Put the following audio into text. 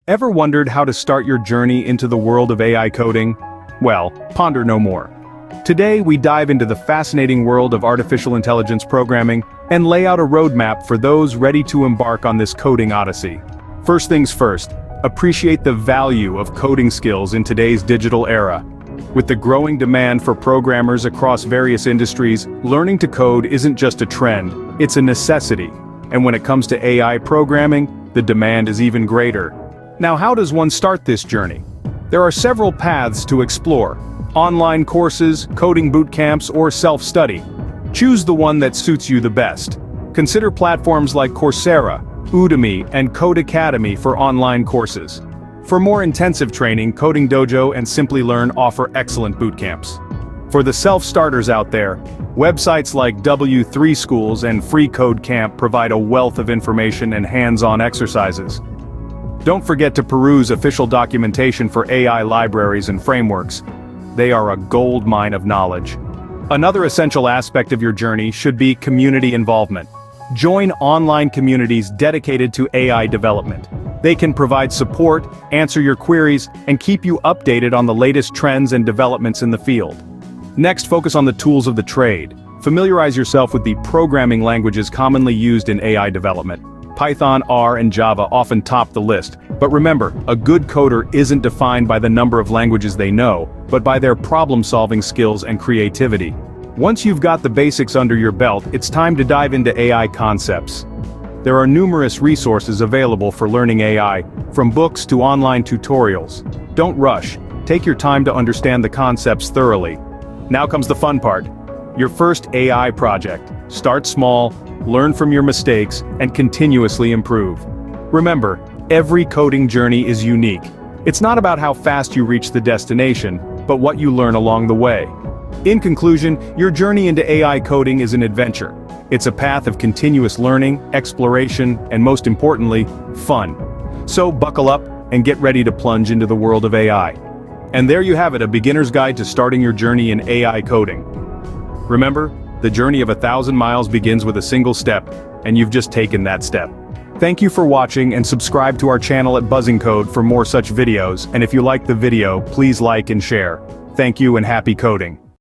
Ever wondered how to start your journey into the world of AI coding? Well, ponder no more. Today we dive into the fascinating world of artificial intelligence programming and lay out a roadmap for those ready to embark on this coding odyssey. First things first, appreciate the value of coding skills in today's digital era. With the growing demand for programmers across various industries, learning to code isn't just a trend, it's a necessity. And when it comes to AI programming, the demand is even greater. Now, how does one start this journey? There are several paths to explore: online courses, coding bootcamps, or self-study. Choose the one that suits you the best. Consider platforms like Coursera, Udemy, and Codecademy for online courses. For more intensive training, Coding Dojo and Simply Learn offer excellent bootcamps. For the self-starters out there, websites like W3 Schools and Free Code Camp provide a wealth of information and hands-on exercises. Don't forget to peruse official documentation for AI libraries and frameworks. They are a gold mine of knowledge. Another essential aspect of your journey should be community involvement. Join online communities dedicated to AI development. They can provide support, answer your queries, and keep you updated on the latest trends and developments in the field. Next, focus on the tools of the trade. Familiarize yourself with the programming languages commonly used in AI development. Python, R, and Java often top the list, but remember, a good coder isn't defined by the number of languages they know, but by their problem-solving skills and creativity. Once you've got the basics under your belt, it's time to dive into AI concepts. There are numerous resources available for learning AI, from books to online tutorials. Don't rush, take your time to understand the concepts thoroughly. Now comes the fun part. Your first AI project. Start small, learn from your mistakes, and continuously improve. Remember, every coding journey is unique. It's not about how fast you reach the destination, but what you learn along the way. In conclusion, your journey into AI coding is an adventure. It's a path of continuous learning, exploration, and most importantly, fun. So buckle up and get ready to plunge into the world of AI. And there you have it, a beginner's guide to starting your journey in AI coding. Remember, the journey of 1,000 miles begins with a single step, and you've just taken that step. Thank you for watching, and subscribe to our channel at BuzzingCode for more such videos, and if you like the video, please like and share. Thank you and happy coding.